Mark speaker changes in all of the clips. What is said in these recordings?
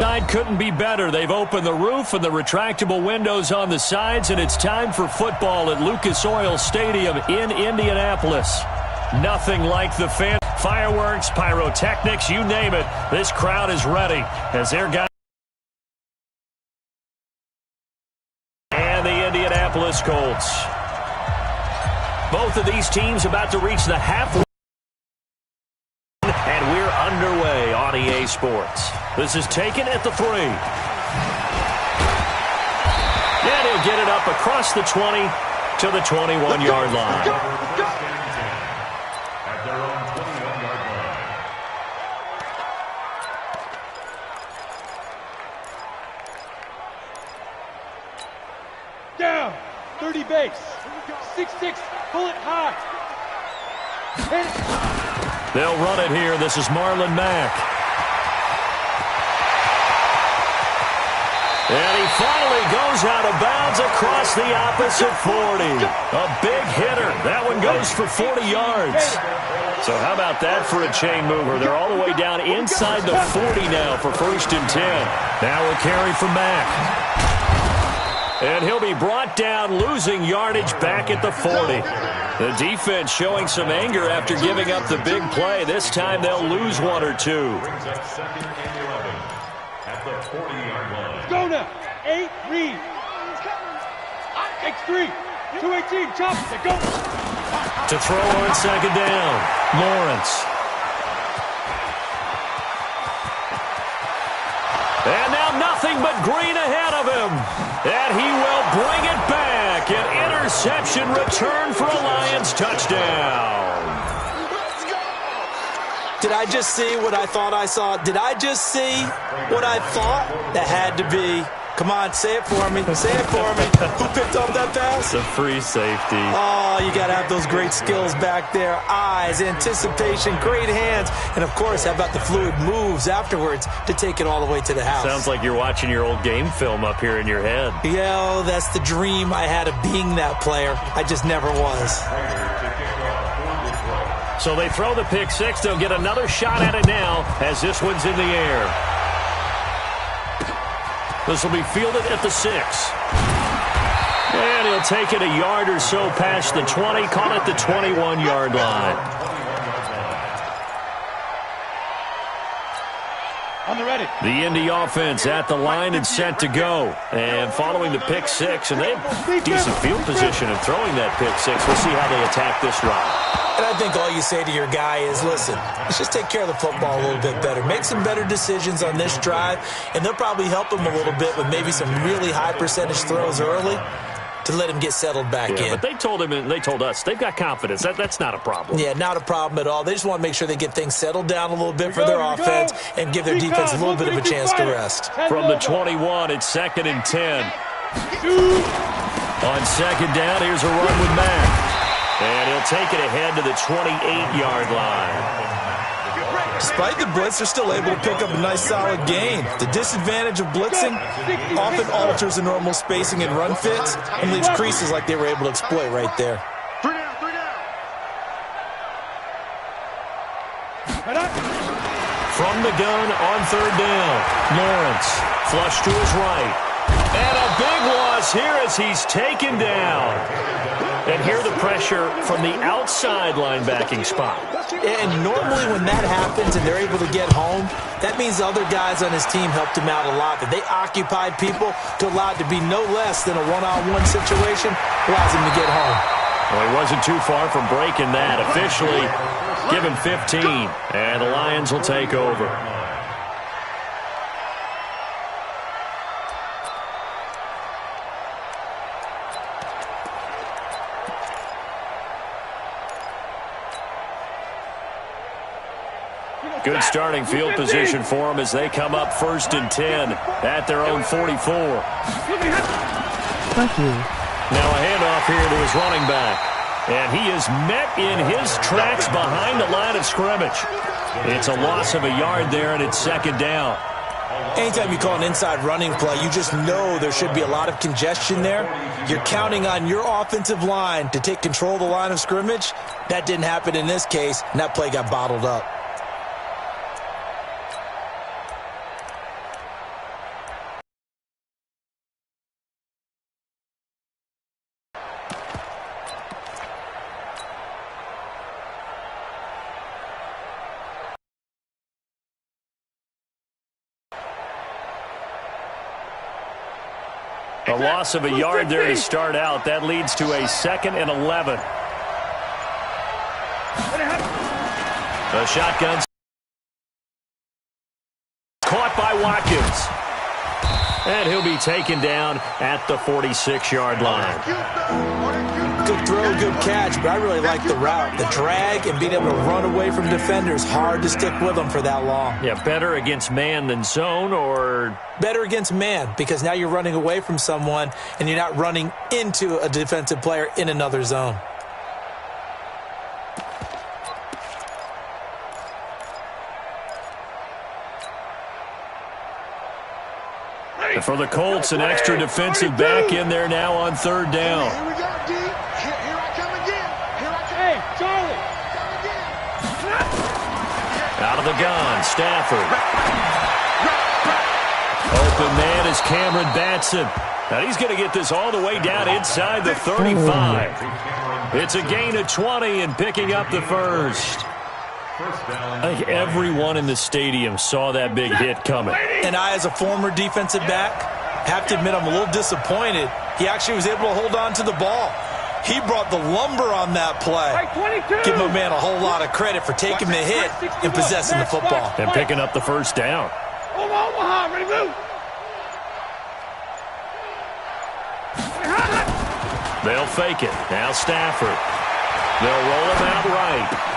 Speaker 1: Side couldn't be better. They've opened the roof and the retractable windows on the sides, and it's time for football at Lucas Oil Stadium in Indianapolis. Nothing like the fireworks, pyrotechnics, you name it. This crowd is ready as their guys and the Indianapolis Colts. Both of these teams about to reach the halfway. And we're underway on EA Sports. This is taken at the 3. And he'll get it up across the 20 to the 21-yard line.
Speaker 2: At their own 21-yard line.
Speaker 3: Down, 30 base, 6-6, pull it high. Hit it.
Speaker 1: They'll run it here. This is Marlon Mack. And he finally goes out of bounds across the opposite 40. A big hitter. That one goes for 40 yards. So how about that for a chain mover? They're all the way down inside the 40 now for 1st and 10. Now a carry from Mack. And he'll be brought down, losing yardage back at the 40. The defense showing some anger after giving up the big play. This time they'll lose 1 or 2.
Speaker 2: Brings up 2nd and 11 at the 40-yard line.
Speaker 3: Go now. 8, read. X3, 218, chop it, go.
Speaker 1: To throw on 2nd down, Lawrence. And now nothing but green ahead of him. And he will bring it back. An interception return for a Lions touchdown.
Speaker 4: Did I just see what I thought I saw? Did I just see what I thought? That had to be. Come on, say it for me. Say it for me. Who picked up that pass?
Speaker 1: It's a free safety.
Speaker 4: Oh, you got to have those great skills back there. Eyes, anticipation, great hands. And, of course, how about the fluid moves afterwards to take it all the way to the house?
Speaker 1: Sounds like you're watching your old game film up here in your head.
Speaker 4: Yeah, oh, that's the dream I had of being that player. I just never was.
Speaker 1: So they throw the pick 6. They'll get another shot at it now as this one's in the air. This will be fielded at the 6. And he'll take it a yard or so past the 20, call it the 21-yard line.
Speaker 3: On the ready.
Speaker 1: The Indy offense at the line and set to go. And following the pick 6, and they have decent field position in throwing that pick 6. We'll see how they attack this drive.
Speaker 4: And I think all you say to your guy is, listen, let's just take care of the football a little bit better. Make some better decisions on this drive, and they'll probably help him a little bit with maybe some really high percentage throws early to let him get settled back in.
Speaker 1: But they told him and they told us they've got confidence. That's not a problem.
Speaker 4: Yeah, not a problem at all. They just want to make sure they get things settled down a little bit for their offense and give their defense a little bit of a chance to rest.
Speaker 1: From the 21, it's 2nd and 10. On 2nd down, here's a run with Mack. And he'll take it ahead to the 28-yard line.
Speaker 4: Despite the blitz, they're still able to pick up a nice solid gain. The disadvantage of blitzing often alters the normal spacing and run fits and leaves creases like they were able to exploit right there.
Speaker 1: From the gun on 3rd down, Lawrence flush to his right. And a big loss here as he's taken down. And here the pressure from the outside linebacking spot.
Speaker 4: And normally when that happens and they're able to get home, that means the other guys on his team helped him out a lot. That they occupied people to allow it to be no less than a one-on-one situation allows him to get home.
Speaker 1: Well, he wasn't too far from breaking that. Officially, give him 15, and the Lions will take over. Good starting field position for them as they come up 1st and 10 at their own 44.
Speaker 5: Thank you.
Speaker 1: Now a handoff here to his running back. And he is met in his tracks behind the line of scrimmage. It's a loss of a yard there, and it's 2nd down.
Speaker 4: Anytime you call an inside running play, you just know there should be a lot of congestion there. You're counting on your offensive line to take control of the line of scrimmage. That didn't happen in this case, and that play got bottled up.
Speaker 1: A loss of a yard there to start out. That leads to a 2nd and 11. The shotgun caught by Watkins. And he'll be taken down at the 46-yard line.
Speaker 4: Good throw, good catch, but I really like the route. The drag and being able to run away from defenders, hard to stick with them for that long.
Speaker 1: Yeah, better against man than zone, or?
Speaker 4: Better against man, because now you're running away from someone and you're not running into a defensive player in another zone.
Speaker 1: For the Colts, an extra defensive back in there now on 3rd down.
Speaker 5: Here we go, D. Here I come again.
Speaker 3: Hey, Charlie.
Speaker 1: Out of the gun, Stafford. Open man is Cameron Batson. Now he's going to get this all the way down inside the 35. It's a gain of 20 and picking up the first. I think everyone in the stadium saw that big hit coming.
Speaker 4: And I, as a former defensive back, have to admit I'm a little disappointed. He actually was able to hold on to the ball. He brought the lumber on that play. Give my man a whole lot of credit for taking the hit and possessing the football.
Speaker 1: And picking up the first down.
Speaker 3: Omaha, ready, move.
Speaker 1: They'll fake it. Now Stafford. They'll roll him out right.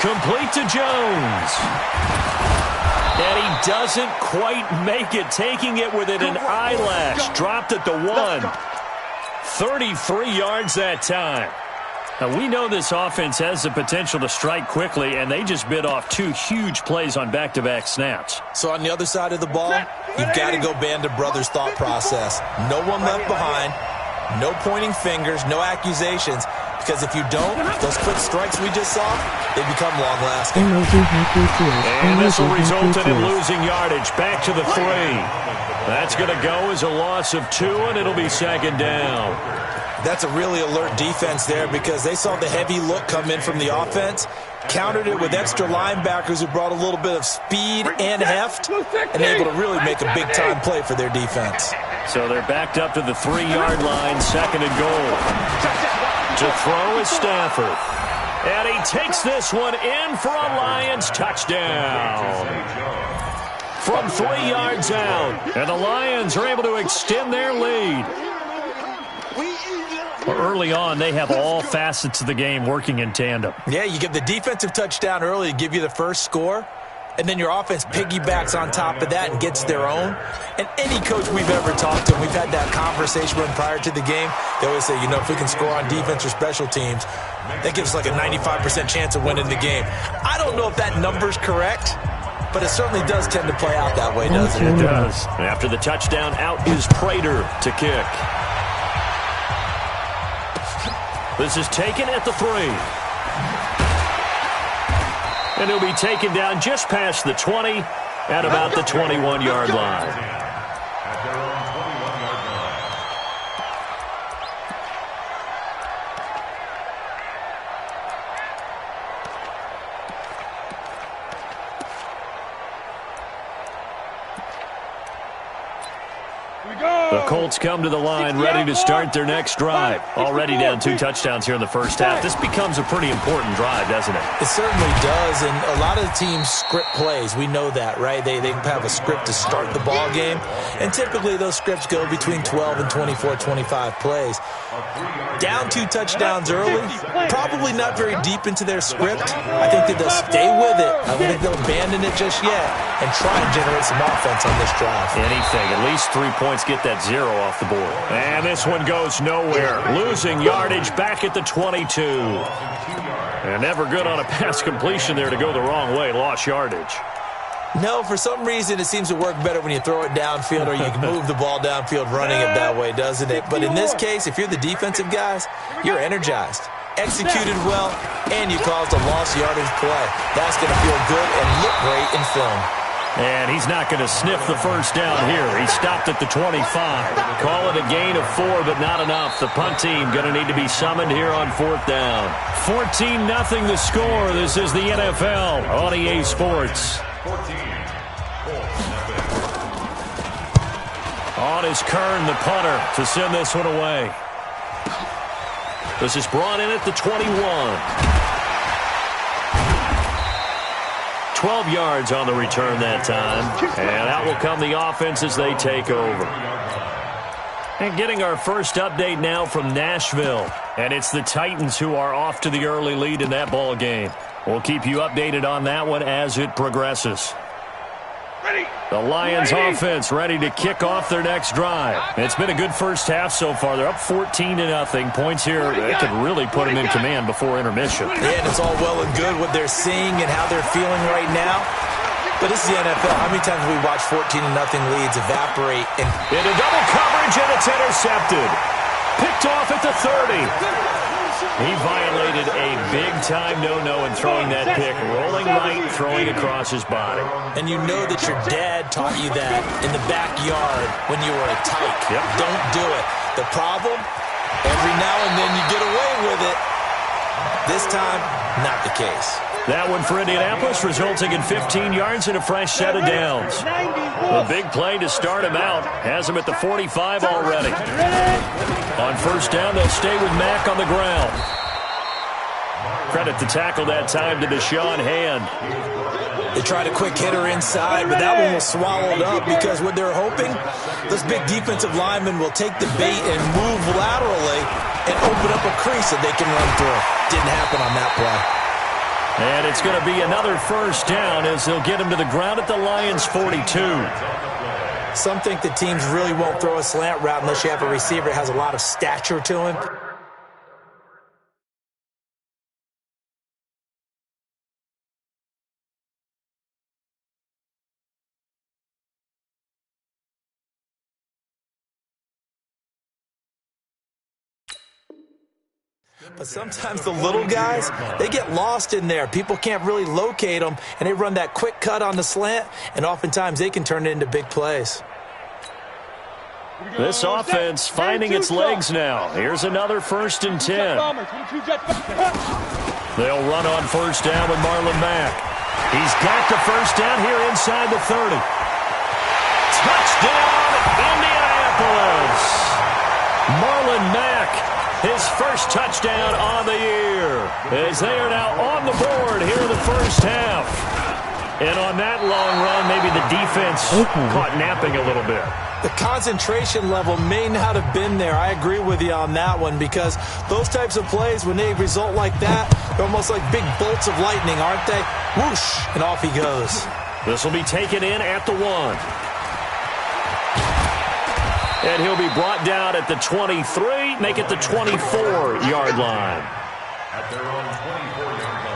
Speaker 1: Complete to Jones. And he doesn't quite make it, taking it within an eyelash. Dropped at the 1. 33 yards that time. Now, we know this offense has the potential to strike quickly, and they just bit off 2 huge plays on back-to-back snaps.
Speaker 4: So on the other side of the ball, you've got to go Band of Brothers thought process. No one left behind, no pointing fingers, no accusations. Because if you don't, those quick strikes we just saw, they become long-lasting.
Speaker 1: And this will result in him losing yardage. Back to the 3. That's going to go as a loss of 2, and it'll be 2nd down.
Speaker 4: That's a really alert defense there because they saw the heavy look come in from the offense, countered it with extra linebackers who brought a little bit of speed and heft, and able to really make a big-time play for their defense.
Speaker 1: So they're backed up to the 3-yard line, 2nd and goal. To throw is Stafford. And he takes this one in for a Lions touchdown. From 3 yards out. And the Lions are able to extend their lead. Early on, they have all facets of the game working in tandem.
Speaker 4: Yeah, you get the defensive touchdown early to give you the first score. And then your offense piggybacks on top of that and gets their own. And any coach we've ever talked to, we've had that conversation when prior to the game, they always say, you know, if we can score on defense or special teams, that gives us like a 95% chance of winning the game. I don't know if that number's correct, but it certainly does tend to play out that way, doesn't it?
Speaker 1: It does. After the touchdown, out is Prater to kick. This is taken at the 3. And he'll be taken down just past the 20 at about the 21-yard line. The Colts come to the line ready to start their next drive. Already down 2 touchdowns here in the first half. This becomes a pretty important drive, doesn't it?
Speaker 4: It certainly does, and a lot of the teams script plays. We know that, right? They have a script to start the ball game, and typically those scripts go between 12 and 24, 25 plays. Down 2 touchdowns early, probably not very deep into their script. I think that they'll stay with it. I don't think they'll abandon it just yet and try and generate some offense on this drive.
Speaker 1: Anything, at least 3 points, get that 0 off the board. And this one goes nowhere. Losing yardage back at the 22. And never good on a pass completion there to go the wrong way. Lost yardage.
Speaker 4: No, for some reason it seems to work better when you throw it downfield or you can move the ball downfield running it that way, doesn't it? But in this case, if you're the defensive guys, you're energized, executed well, and you caused a lost yardage play. That's going to feel good and look great in film.
Speaker 1: And he's not going to sniff the first down here. He stopped at the 25. Call it a gain of 4, but not enough. The punt team going to need to be summoned here on 4th down. 14-0 the score. This is the NFL on EA Sports. On on is Kern, the punter, to send this one away. This is brought in at the 21. 12 yards on the return that time. And out will come the offense as they take over. And getting our first update now from Nashville. And it's the Titans who are off to the early lead in that ball game. We'll keep you updated on that one as it progresses. The Lions offense ready to kick off their next drive. It's been a good first half so far. They're up 14-0. Points here that could really put them in command before intermission.
Speaker 4: Yeah, and it's all well and good what they're seeing and how they're feeling right now. But this is the NFL. How many times have we watched 14-0 leads evaporate?
Speaker 1: Into double coverage, and it's intercepted. Picked off at the 30. He violated a big-time no-no in throwing that pick. Rolling right, throwing across his body.
Speaker 4: And you know that your dad taught you that in the backyard when you were a tyke.
Speaker 1: Yep.
Speaker 4: Don't do it. The problem, every now and then you get away with it. This time, not the case.
Speaker 1: That one for Indianapolis, resulting in 15 yards and a fresh set of downs. A big play to start him out. Has him at the 45 already. On first down, they'll stay with Mack on the ground. Credit the tackle that time to the Deshaun Hand.
Speaker 4: They tried a quick hitter inside, but that one was swallowed up because what they're hoping, those big defensive linemen will take the bait and move laterally and open up a crease that they can run through. Didn't happen on that play.
Speaker 1: And it's going to be another first down as they'll get him to the ground at the Lions' 42.
Speaker 4: Some think the teams really won't throw a slant route unless you have a receiver that has a lot of stature to him. But sometimes the little guys, they get lost in there. People can't really locate them, and they run that quick cut on the slant, and oftentimes they can turn it into big plays.
Speaker 1: This offense finding its legs now. Here's another 1st and 10. They'll run on first down with Marlon Mack. He's got the first down here inside the 30. Touchdown, Indianapolis! Marlon Mack. His first touchdown on the year as they are now on the board here in the first half. And on that long run, maybe the defense caught napping a little bit.
Speaker 4: The concentration level may not have been there. I agree with you on that one because those types of plays, when they result like that, they're almost like big bolts of lightning, aren't they? Whoosh, and off he goes.
Speaker 1: This will be taken in at the 1. And he'll be brought down at the 23, make it the 24-yard line.
Speaker 2: At their own 24-yard line.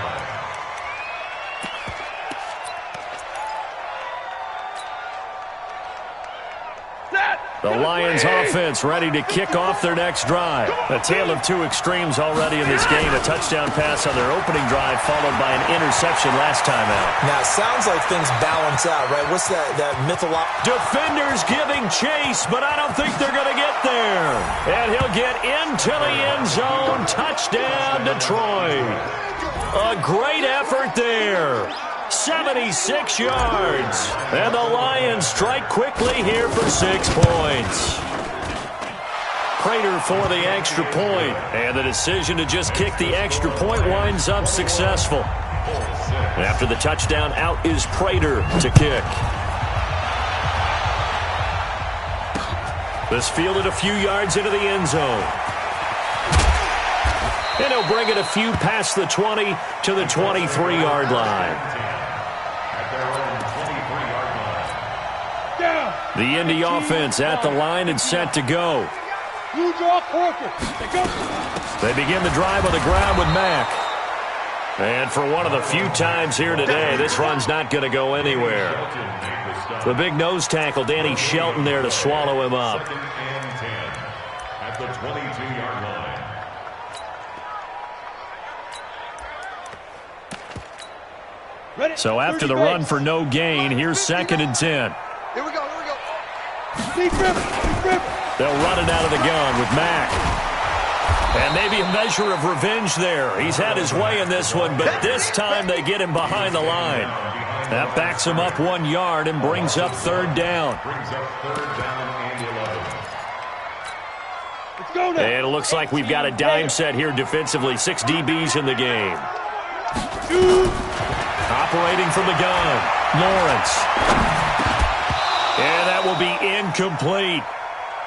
Speaker 1: The Lions offense ready to kick off their next drive. A tale of two extremes already in this game. A touchdown pass on their opening drive followed by an interception last time out.
Speaker 4: Now, it sounds like things balance out, right? What's that mythological?
Speaker 1: Defenders giving chase, but I don't think they're going to get there. And he'll get into the end zone. Touchdown, Detroit. A great effort there. 76 yards. And the Lions strike quickly here for 6 points. Prater for the extra point. And the decision to just kick the extra point winds up successful. After the touchdown, out is Prater to kick. This fielded a few yards into the end zone. And he'll bring it a few past the 20 to the 23-yard line. The Indy offense at the line and set to go. They begin the drive on the ground with Mack. And for one of the few times here today, this run's not going to go anywhere. The big nose tackle, Danny Shelton, there to swallow him up.
Speaker 2: At the 22-yard line.
Speaker 1: So after the run for no gain, here's 2nd and 10.
Speaker 5: Here we go.
Speaker 1: They'll run it out of the gun with Mack. And maybe a measure of revenge there. He's had his way in this one, but this time they get him behind the line. That backs him up 1 yard and brings up third down.
Speaker 3: Let's go now.
Speaker 1: And it looks like we've got a dime set here defensively. 6 DBs in the game. Operating from the gun, Lawrence. And that will be incomplete.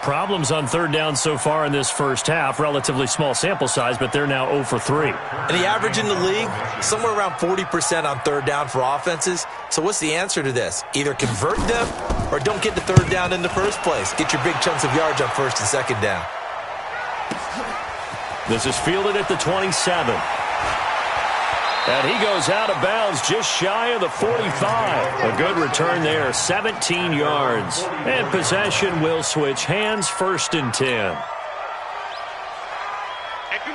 Speaker 1: Problems on third down so far in this first half. Relatively small sample size, but they're now 0 for 3.
Speaker 4: And the average in the league, somewhere around 40% on third down for offenses. So what's the answer to this? Either convert them or don't get the third down in the first place. Get your big chunks of yards on first and second down.
Speaker 1: This is fielded at the 27. And he goes out of bounds just shy of the 45. A good return there, 17 yards. And possession will switch hands, 1st and 10.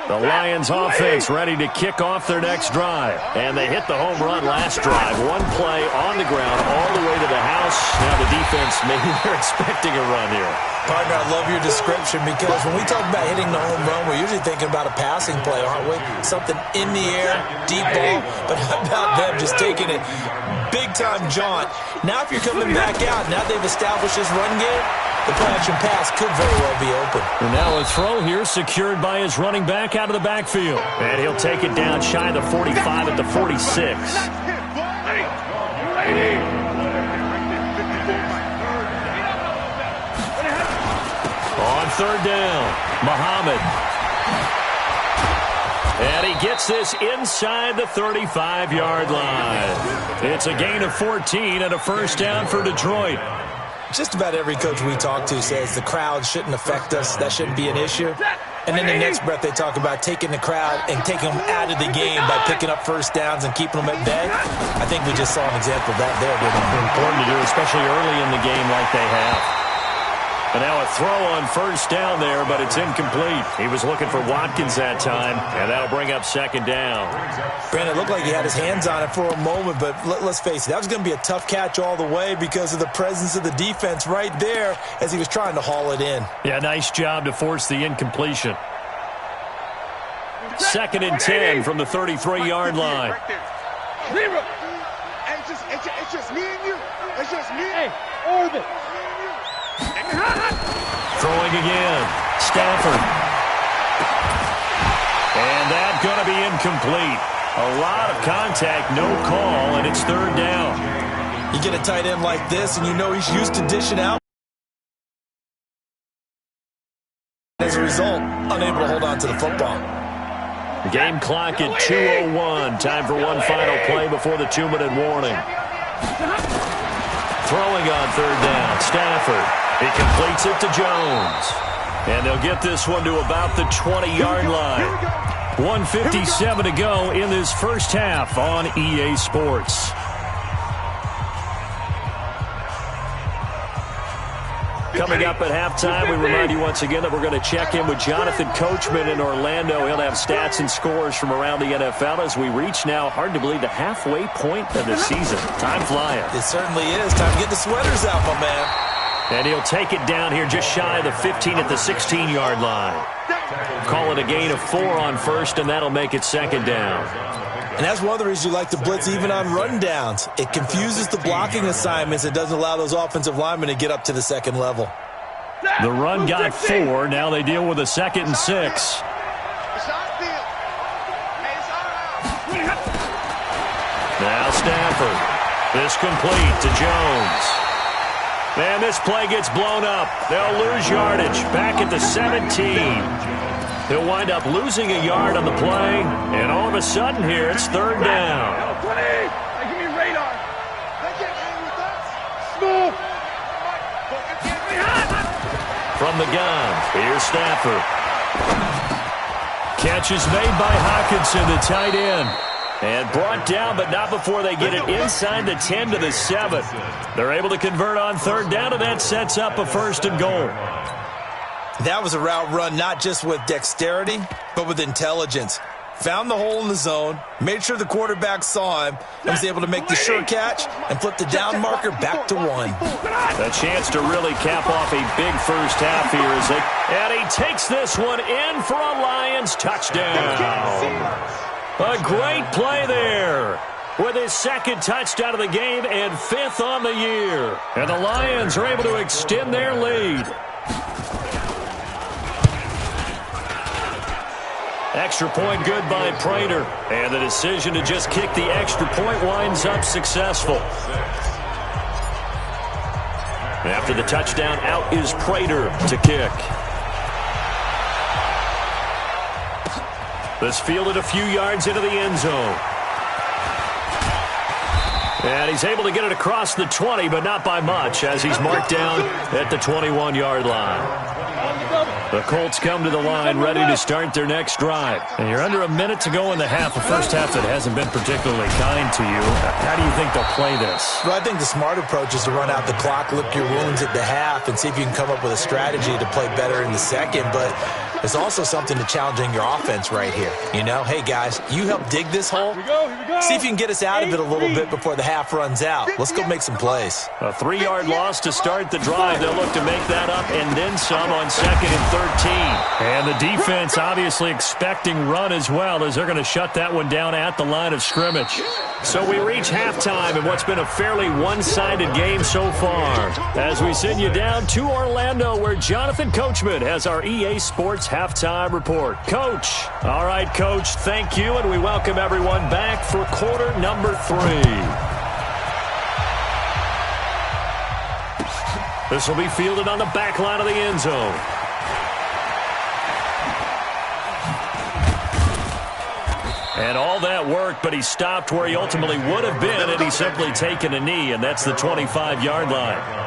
Speaker 1: The Lions offense ready to kick off their next drive. And they hit the home run last drive. 1 play on the ground all the way to the house. Now the defense, maybe they're expecting a run here.
Speaker 4: Partner, I love your description because when we talk about hitting the home run, we're usually thinking about a passing play, aren't we? Something in the air, deep ball. But how about them just taking it big-time jaunt? Now if you're coming back out, now they've established this run game, the play-action pass could very well be open.
Speaker 1: And now a throw here secured by his running back out of the backfield. And he'll take it down shy of the 45 at the 46. On third down, Muhammad. And he gets this inside the 35-yard line. It's a gain of 14 and a first down for Detroit.
Speaker 4: Just about every coach we talk to says the crowd shouldn't affect us. That shouldn't be an issue. And in the next breath, they talk about taking the crowd and taking them out of the game by picking up first downs and keeping them at bay. I think we just saw an example of that there.
Speaker 1: Important to do, especially early in the game like they have. And now a throw on first down there, but it's incomplete. He was looking for Watkins that time, and that'll bring up second down.
Speaker 4: Brandon, it looked like he had his hands on it for a moment, but let's face it, that was going to be a tough catch all the way because of the presence of the defense right there as he was trying to haul it in.
Speaker 1: Yeah, nice job to force the incompletion. 2nd and 10 from the 33-yard line.
Speaker 5: It's just me and you. It's just me.
Speaker 3: Hey, Orbit.
Speaker 1: Throwing again, Stafford. And that's going to be incomplete. A lot of contact, no call, and it's third down.
Speaker 4: You get a tight end like this, and you know he's used to dishing out. As a result, unable to hold on to the football.
Speaker 1: Game clock at 2:01. Time for one final play before the 2-minute warning. Throwing on third down, Stafford. He completes it to Jones. And they'll get this one to about the 20-yard line. 1:57 to go in this first half on EA Sports. Coming up at halftime, we remind you once again that we're going to check in with Jonathan Coachman in Orlando. He'll have stats and scores from around the NFL as we reach now, hard to believe, the halfway point of the season. Time flying.
Speaker 4: It certainly is. Time to get the sweaters out, my man.
Speaker 1: And he'll take it down here just shy of the 15 at the 16-yard line. Call it a gain of 4 on first, and that'll make it second down.
Speaker 4: And that's one of the reasons you like to blitz even on rundowns. It confuses the blocking assignments. It doesn't allow those offensive linemen to get up to the second level.
Speaker 1: The run got 4. Now they deal with a 2nd and 6. Now Stafford. This complete to Jones. And this play gets blown up. They'll lose yardage back at the 17. He'll wind up losing a yard on the play. And all of a sudden here, it's third down.
Speaker 3: 20. Hey, give me radar.
Speaker 5: They can't hang with us.
Speaker 3: Smooth.
Speaker 1: From the gun, here's Stafford. Catch is made by Hawkinson, the tight end. And brought down, but not before they get it inside the 10 to the 7. They're able to convert on third down, and that sets up a 1st and goal.
Speaker 4: That was a route run not just with dexterity, but with intelligence. Found the hole in the zone, made sure the quarterback saw him, and was able to make the sure catch and flip the down marker back to 1.
Speaker 1: A chance to really cap off a big first half here. And he takes this one in for a Lions touchdown. A great play there. with his second touchdown of the game and 5th on the year. And the Lions are able to extend their lead. Extra point good by Prater. And the decision to just kick the extra point winds up successful. After the touchdown, out is Prater to kick. This fielded a few yards into the end zone. And he's able to get it across the 20, but not by much, as he's marked down at the 21-yard line. The Colts come to the line ready to start their next drive. And you're under a minute to go in the half, a first half that hasn't been particularly kind to you. How do you think they'll play this?
Speaker 4: Well, I think the smart approach is to run out the clock, lick your wounds at the half, and see if you can come up with a strategy to play better in the second. But there's also something to challenging your offense right here. You know, hey, guys, you help dig this hole.
Speaker 3: Here we go.
Speaker 4: See if you can get us out of it a little bit before the half runs out. Let's go make some plays.
Speaker 1: A 3-yard loss to start the drive. They'll look to make that up and then some on 2nd and 13. And the defense obviously expecting run as well, as they're going to shut that one down at the line of scrimmage. So we reach halftime in what's been a fairly one-sided game so far, as we send you down to Orlando, where Jonathan Coachman has our EA Sports halftime report. Coach. All right, Coach, thank you, and we welcome everyone back for quarter number 3. This will be fielded on the back line of the end zone. And all that work, but he stopped where he ultimately would have been had he simply taken a knee, and that's the 25-yard line.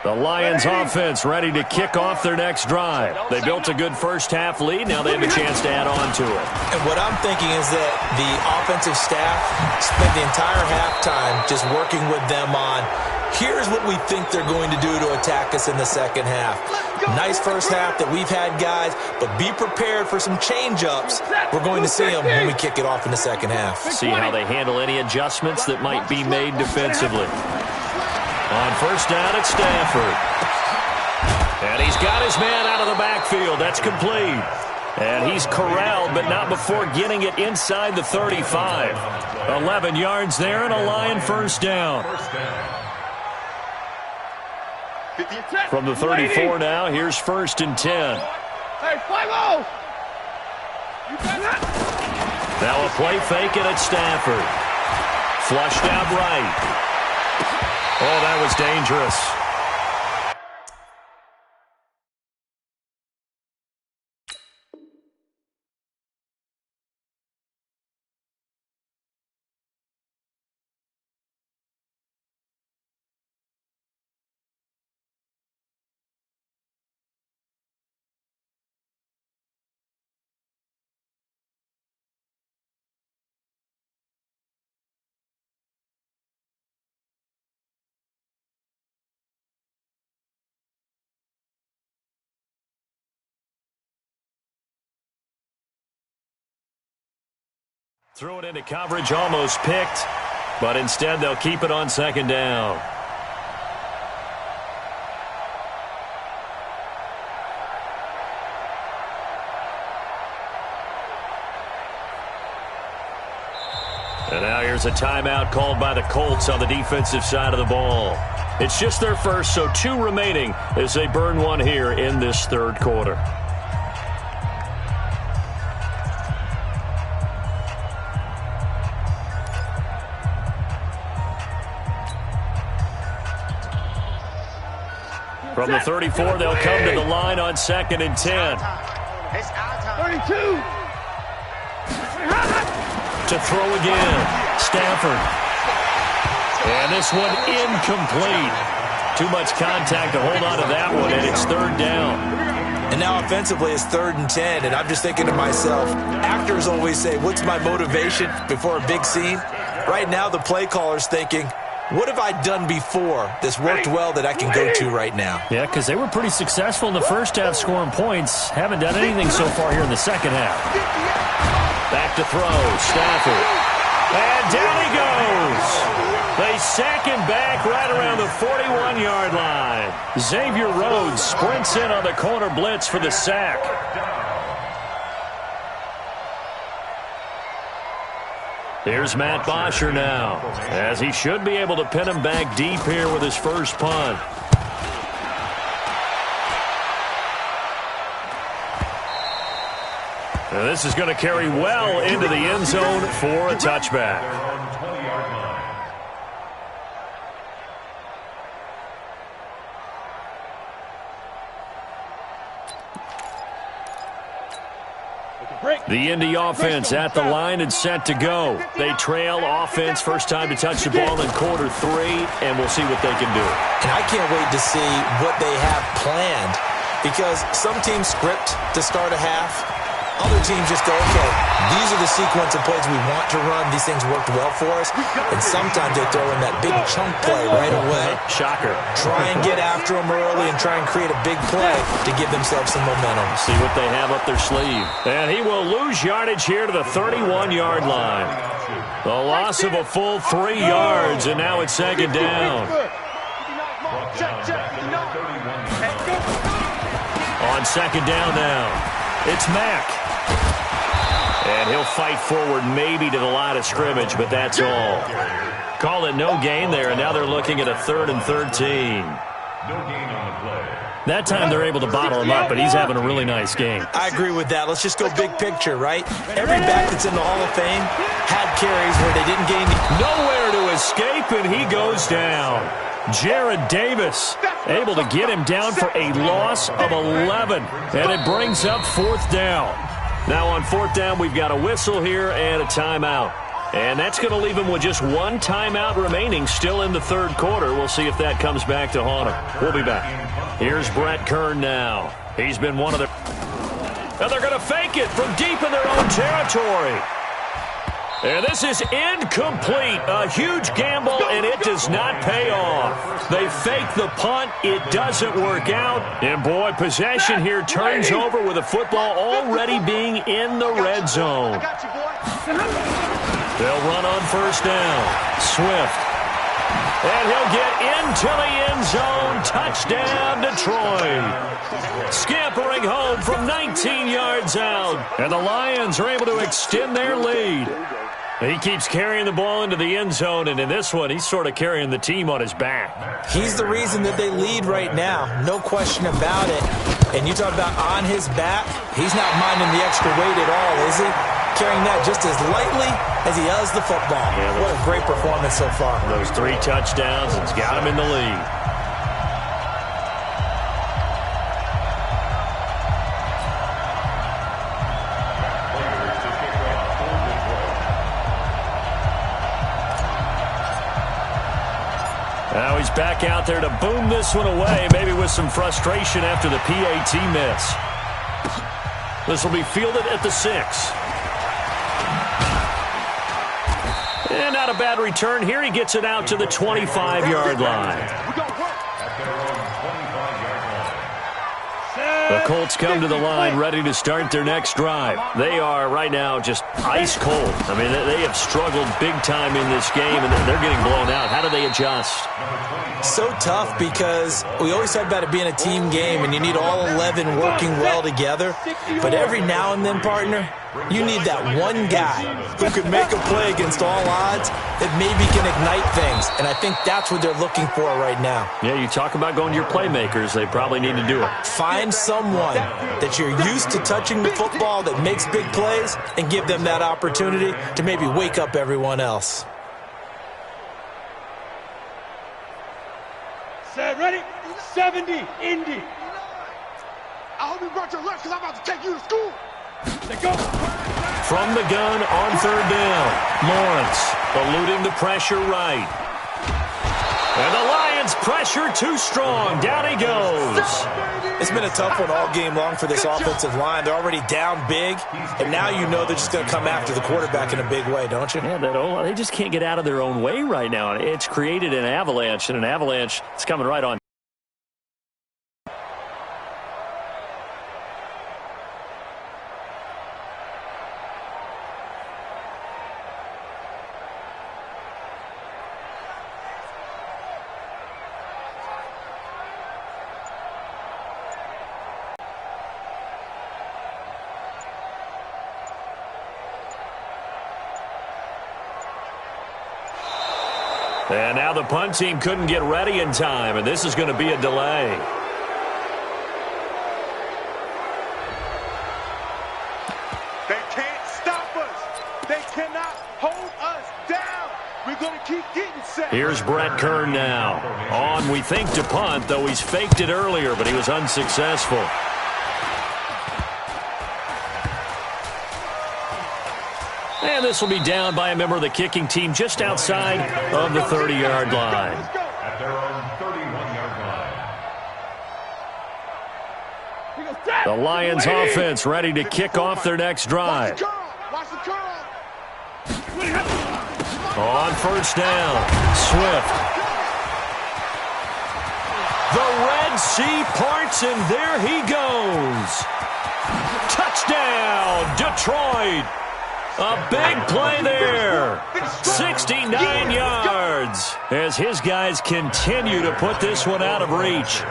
Speaker 1: The Lions offense ready to kick off their next drive. They built a good first-half lead. Now they have a chance to add on to it.
Speaker 4: And what I'm thinking is that the offensive staff spent the entire halftime just working with them on, here's what we think they're going to do to attack us in the second half. Nice first half that we've had, guys, but be prepared for some change-ups. We're going to see them when we kick it off in the second half.
Speaker 1: See how they handle any adjustments that might be made defensively. On first down, it's Stafford. And he's got his man out of the backfield. That's complete. And he's corralled, but not before getting it inside the 35. 11 yards there and a Lion first down. From the 34 now, here's 1st and 10.
Speaker 3: Hey, 5-0.
Speaker 1: Now a play fake, and it's Stafford. Flushed out right. Oh, that was dangerous. Threw it into coverage, almost picked, but instead they'll keep it on 2nd down. And now here's a timeout called by the Colts on the defensive side of the ball. It's just their first, so 2 remaining as they burn one here in this 3rd quarter. From the 34, they'll come to the line on 2nd and 10.
Speaker 3: 32.
Speaker 1: To throw again, Stafford. And this one incomplete. Too much contact to hold on to that one, and it's 3rd down.
Speaker 4: And now offensively it's 3rd and 10, and I'm just thinking to myself, actors always say, what's my motivation before a big scene? Right now the play caller's thinking, what have I done before that's worked well that I can go to right now?
Speaker 1: Yeah, because they were pretty successful in the first half scoring points. Haven't done anything so far here in the second half. Back to throw, Stafford. And down he goes. They sack him back right around the 41-yard line. Xavier Rhodes sprints in on the corner blitz for the sack. Here's Matt Bosher now, as he should be able to pin him back deep here with his first punt. And this is going to carry well into the end zone for a touchback. The Indy offense at the line and set to go. They trail offense first time to touch the ball in quarter 3, and we'll see what they can do.
Speaker 4: And I can't wait to see what they have planned, because some teams script to start a half. Other teams just go, okay, these are the sequence of plays we want to run. These things worked well for us. And sometimes they throw in that big chunk play right away.
Speaker 1: Shocker.
Speaker 4: Try and get after them early and try and create a big play to give themselves some momentum.
Speaker 1: See what they have up their sleeve. And he will lose yardage here to the 31-yard line. The loss of a full 3 yards, and now it's second down. On second down now, it's Mack. And he'll fight forward maybe to the line of scrimmage, but that's all. Call it no gain there, and now they're looking at a 3rd and 13. That time they're able to bottle him up, but he's having a really nice game.
Speaker 4: I agree with that. Let's just go big picture, right? Every back that's in the Hall of Fame had carries where they didn't gain.
Speaker 1: Nowhere to escape, and he goes down. Jared Davis able to get him down for a loss of 11, and it brings up 4th down. Now on 4th down, we've got a whistle here and a timeout. And that's going to leave him with just 1 timeout remaining still in the 3rd quarter. We'll see if that comes back to haunt him. We'll be back. Here's Brett Kern now. He's been one of the... And they're going to fake it from deep in their own territory. And this is incomplete. A huge gamble, and it does not pay off. They fake the punt. It doesn't work out. And, boy, possession here turns over with the football already being in the red zone. They'll run on 1st down. Swift. And he'll get into the end zone. Touchdown, Detroit. Scampering home from 19 yards out. And the Lions are able to extend their lead. He keeps carrying the ball into the end zone, and in this one, he's sort of carrying the team on his back.
Speaker 4: He's the reason that they lead right now. No question about it. And you talk about on his back, he's not minding the extra weight at all, is he? Carrying that just as lightly as he does the football. Yeah, what a great performance so far.
Speaker 1: Those 3 touchdowns, it's got him in the lead. Now he's back out there to boom this one away, maybe with some frustration after the PAT miss. This will be fielded at the 6. And not a bad return here. He gets it out to the 25-yard line. The Colts come to the line ready to start their next drive. They are right now just ice cold. I mean, they have struggled big time in this game, and they're getting blown out. How do they adjust?
Speaker 4: So tough, because we always talk about it being a team game, and you need all 11 working well together. But every now and then, partner, you need that one guy who can make a play against all odds that maybe can ignite things. And I think that's what they're looking for right now.
Speaker 1: Yeah, you talk about going to your playmakers. They probably need to do it.
Speaker 4: Find someone that you're used to touching the football that makes big plays and give them that opportunity to maybe wake up everyone else.
Speaker 3: Set, ready? 70, Indy.
Speaker 5: I hope you brought your lunch, because I'm about to take you to school.
Speaker 3: They go.
Speaker 1: From the gun on 3rd down, Lawrence eluding the pressure right. And the Lions pressure too strong. Down he goes.
Speaker 4: It's been a tough one all game long for this offensive line. They're already down big, and now you know they're just going to come after the quarterback in a big way, don't you?
Speaker 1: Yeah, they just can't get out of their own way right now. It's created an avalanche, and an avalanche is coming right on. And now the punt team couldn't get ready in time, and this is going to be a delay.
Speaker 5: They can't stop us. They cannot hold us down. We're going to keep getting set.
Speaker 1: Here's Brett Kern now. On, we think, to punt, though he's faked it earlier, but he was unsuccessful. And this will be down by a member of the kicking team just outside of the 30-yard line.
Speaker 2: At their own 31-yard line.
Speaker 1: The Lions offense ready to kick off their next drive.
Speaker 5: Watch the curl.
Speaker 1: On first down, Swift. The Red Sea parts, and there he goes. Touchdown, Detroit. A big play there. 69 yards as his guys continue to put this one out of reach.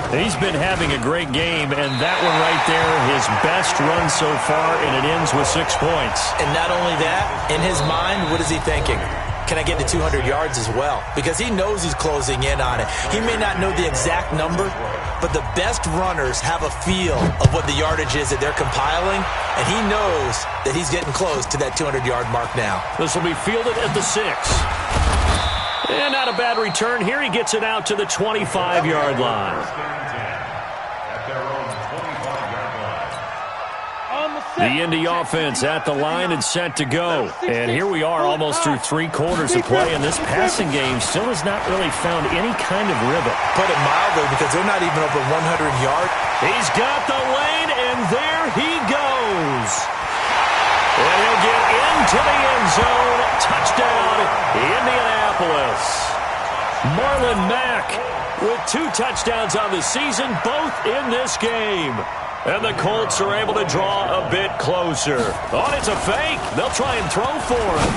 Speaker 1: He's been having a great game, and that one right there, his best run so far, and it ends with 6 points.
Speaker 4: And not only that, in his mind, what is he thinking? Can I get to 200 yards as well? Because he knows he's closing in on it. He may not know the exact number, but the best runners have a feel of what the yardage is that they're compiling, and he knows that he's getting close to that 200-yard mark now.
Speaker 1: This will be fielded at the 6. And not a bad return. Here he gets it out to the 25-yard line.
Speaker 2: At their own 25-yard line.
Speaker 1: The Indy offense at the line and set to go. And here we are almost through 3 quarters of play, and this passing game still has not really found any kind of rhythm.
Speaker 4: Put it mildly, because they're not even over 100 yards.
Speaker 1: He's got the lane, and there he goes. And he'll get into the end zone. Touchdown, Indianapolis. Marlon Mack with 2 touchdowns on the season, both in this game. And the Colts are able to draw a bit closer. Oh, it's a fake. They'll try and throw for him.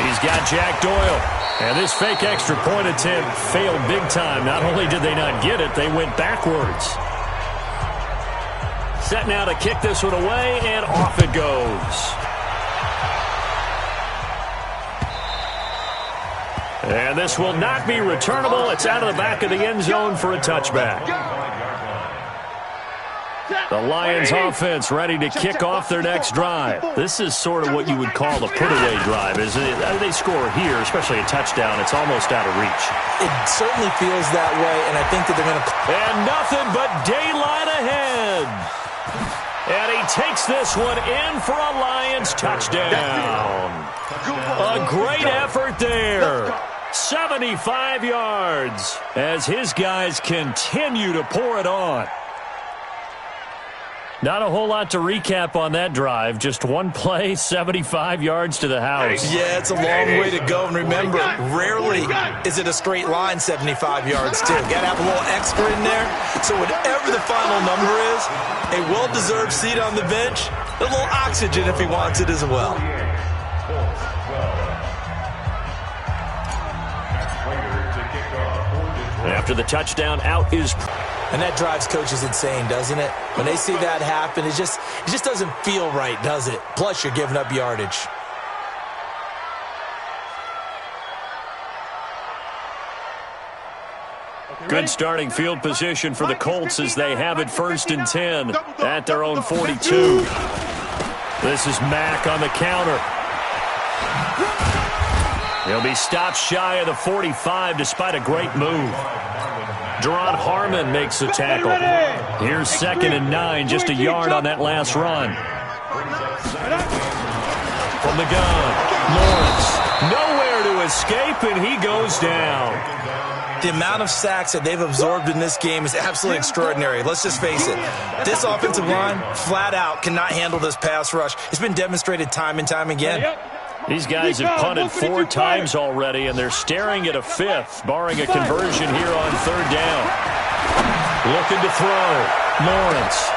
Speaker 1: He's got Jack Doyle. And this fake extra point attempt failed big time. Not only did they not get it, they went backwards. Set now to kick this one away, and off it goes. And this will not be returnable. It's out of the back of the end zone for a touchback. The Lions offense ready to kick off their next drive. This is sort of what you would call a put-away drive, isn't it? They score here, especially a touchdown. It's almost out of reach.
Speaker 4: It certainly feels that way, and I think that they're going to...
Speaker 1: And nothing but daylight ahead. And he takes this one in for a Lions touchdown. A great effort there. 75 yards as his guys continue to pour it on. Not a whole lot to recap on that drive. Just one play, 75 yards to the house.
Speaker 4: Yeah, it's a long way to go. And remember, rarely is it a straight line 75 yards, too. Got to have a little extra in there. So whatever the final number is, a well-deserved seat on the bench, a little oxygen if he wants it as well.
Speaker 1: After the touchdown, out is...
Speaker 4: And that drives coaches insane, doesn't it? When they see that happen, it just doesn't feel right, does it? Plus, you're giving up yardage.
Speaker 1: Good starting field position for the Colts as they have it 1st and 10 at their own 42. This is Mack on the counter. He'll be stopped shy of the 45 despite a great move. Deron Harmon makes the tackle. Here's 2nd and 9, just a yard on that last run. From the gun, Lawrence. Nowhere to escape, and he goes down.
Speaker 4: The amount of sacks that they've absorbed in this game is absolutely extraordinary. Let's just face it. This offensive line, flat out, cannot handle this pass rush. It's been demonstrated time and time again.
Speaker 1: These guys have punted 4 times already, and they're staring at a 5th, barring a conversion here on 3rd down. Looking to throw. Lawrence.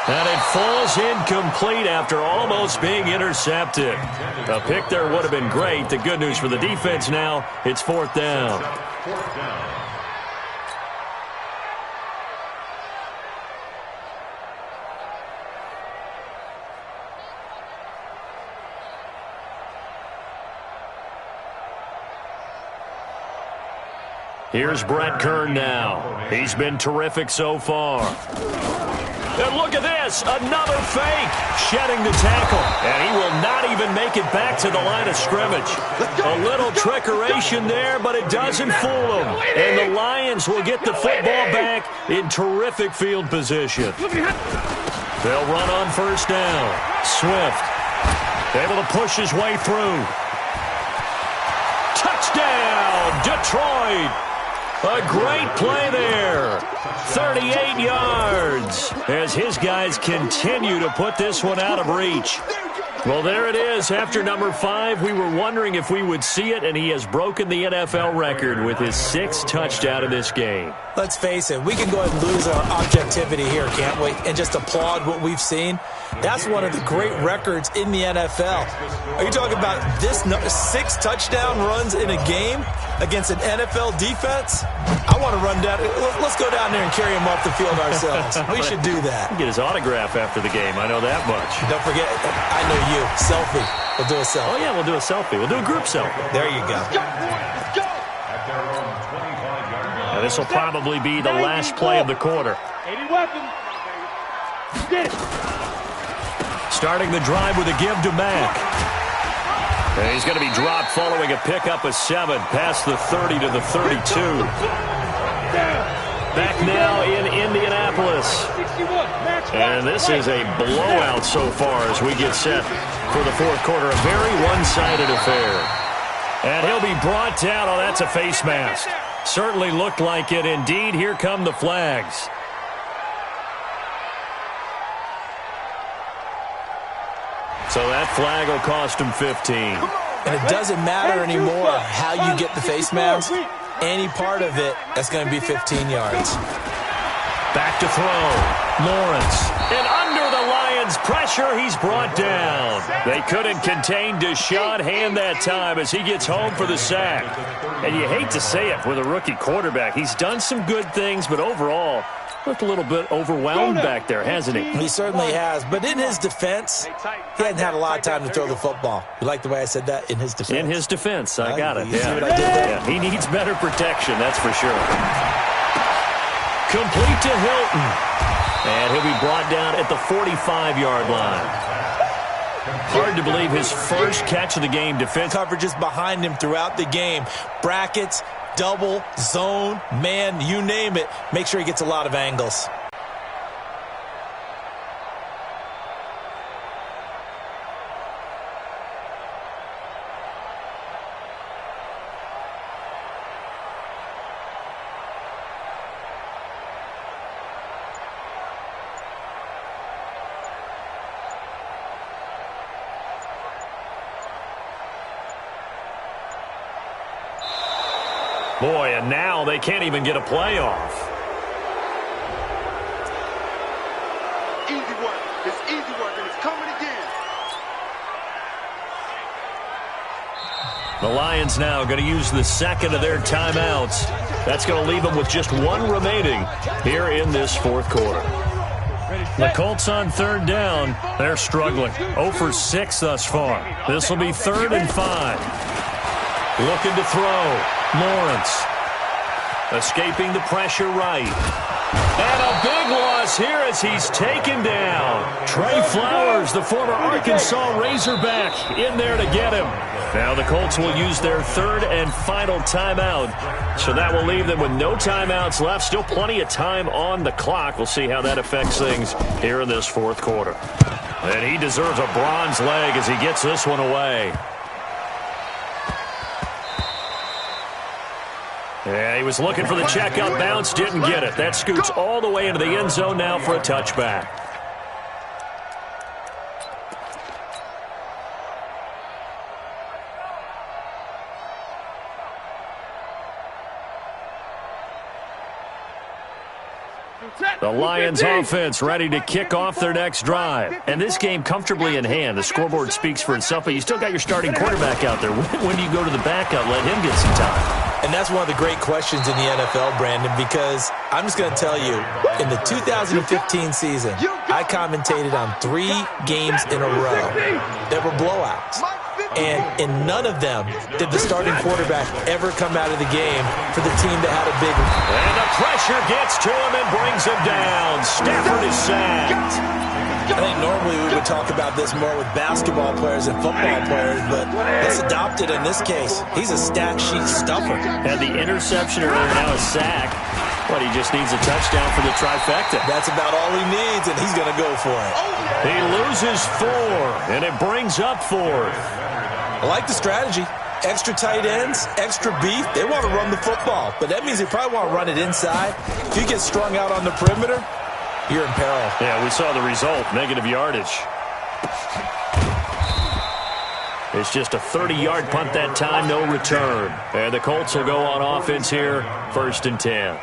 Speaker 1: And it falls incomplete after almost being intercepted. A pick there would have been great. The good news for the defense now, it's 4th down. Here's Brett Kern now. He's been terrific so far. And look at this, another fake, shedding the tackle, and he will not even make it back to the line of scrimmage. A little trickeration there, but it doesn't fool him. And the Lions will get the football back in terrific field position. They'll run on first down. Swift able to push his way through. Touchdown, Detroit. A great play there. 38 yards as his guys continue to put this one out of reach. Well, there it is. After number 5, we were wondering if we would see it, and he has broken the NFL record with his 6th touchdown in this game.
Speaker 4: Let's face it, we can go ahead and lose our objectivity here, can't we? And just applaud what we've seen. That's one of the great records in the NFL. Are you talking about this 6 touchdown runs in a game against an NFL defense? I want to run down. Let's go down there and carry him off the field ourselves. We should do that.
Speaker 1: Get his autograph after the game. I know that much.
Speaker 4: Don't forget, I know you. Selfie. We'll do a selfie.
Speaker 1: Oh, yeah, we'll do a selfie. We'll do a group selfie.
Speaker 4: There you go.
Speaker 1: Now, this will probably be the last play of the quarter.
Speaker 3: 80 weapons. Get it.
Speaker 1: Starting the drive with a give to Mack. And he's going to be dropped following a pickup of 7 past the 30 to the 32. Back now in Indianapolis. And this is a blowout so far as we get set for the fourth quarter. A very one-sided affair. And he'll be brought down. Oh, that's a face mask. Certainly looked like it. Indeed, here come the flags. So that flag will cost him 15.
Speaker 4: And it doesn't matter anymore how you get the face mask. Any part of it, that's going to be 15 yards.
Speaker 1: Back to throw. Lawrence. And under the Lions' pressure, he's brought down. They couldn't contain Deshaun Hand that time as he gets home for the sack. And you hate to say it with a rookie quarterback. He's done some good things, but overall, looked a little bit overwhelmed back there, hasn't he?
Speaker 4: He certainly has. But in his defense, he hadn't had a lot of time to throw the football. You like the way I said that? In his defense.
Speaker 1: In his defense. I got it.
Speaker 4: You see what I did there?
Speaker 1: Yeah, he needs better protection, that's for sure. Complete to Hilton. And he'll be brought down at the 45-yard line. Hard to believe his first catch of the game. Defense
Speaker 4: coverage is behind him throughout the game. Brackets, double, zone, man, you name it. Make sure he gets a lot of angles.
Speaker 1: Boy, and now they can't even get a play off.
Speaker 5: Easy work. It's easy work, and it's coming again.
Speaker 1: The Lions now going to use the second of their timeouts. That's going to leave them with just 1 remaining here in this fourth quarter. The Colts on third down. They're struggling. 0 for 6 thus far. This will be 3rd and 5. Looking to throw. Lawrence. Escaping the pressure right. And a big loss here as he's taken down. Trey Flowers, the former Arkansas Razorback, in there to get him. Now the Colts will use their 3rd and final timeout. So that will leave them with no timeouts left. Still plenty of time on the clock. We'll see how that affects things here in this fourth quarter. And he deserves a bronze leg as he gets this one away. Yeah, he was looking for the check-up bounce, didn't get it. That scoots all the way into the end zone now for a touchback. The Lions offense ready to kick off their next drive. And this game comfortably in hand. The scoreboard speaks for itself, but you still got your starting quarterback out there. When do you go to the backup, let him get some time?
Speaker 4: And that's one of the great questions in the NFL, Brandon, because I'm just going to tell you, in the 2015 season, I commentated on 3 games in a row that were blowouts. And in none of them did the starting quarterback ever come out of the game for the team that had a big one.
Speaker 1: And the pressure gets to him and brings him down. Stafford is sacked.
Speaker 4: I think normally we would talk about this more with basketball players and football players, but let's adopt it in this case. He's a stat sheet stuffer.
Speaker 1: Had the interception earlier, now a sack. But he just needs a touchdown for the trifecta.
Speaker 4: That's about all he needs, and he's going to go for it.
Speaker 1: He loses 4, and it brings up 4th.
Speaker 4: I like the strategy. Extra tight ends, extra beef. They want to run the football, but that means they probably want to run it inside. If you get strung out on the perimeter, you're in peril.
Speaker 1: Yeah, we saw the result, negative yardage. It's just a 30-yard punt that time, no return. And the Colts will go on offense here, 1st and 10.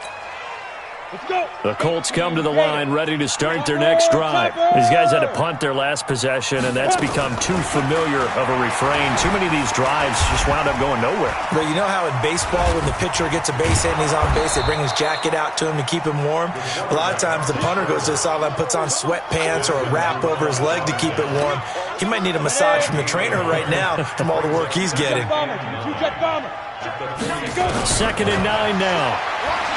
Speaker 1: The Colts come to the line ready to start their next drive. These guys had to punt their last possession, and that's become too familiar of a refrain. Too many of these drives just wound up going nowhere.
Speaker 4: But you know how in baseball, when the pitcher gets a base hit and he's on base, they bring his jacket out to him to keep him warm? A lot of times the punter goes to the sideline, puts on sweatpants or a wrap over his leg to keep it warm. He might need a massage from the trainer right now from all the work he's getting.
Speaker 1: 2nd and 9 now.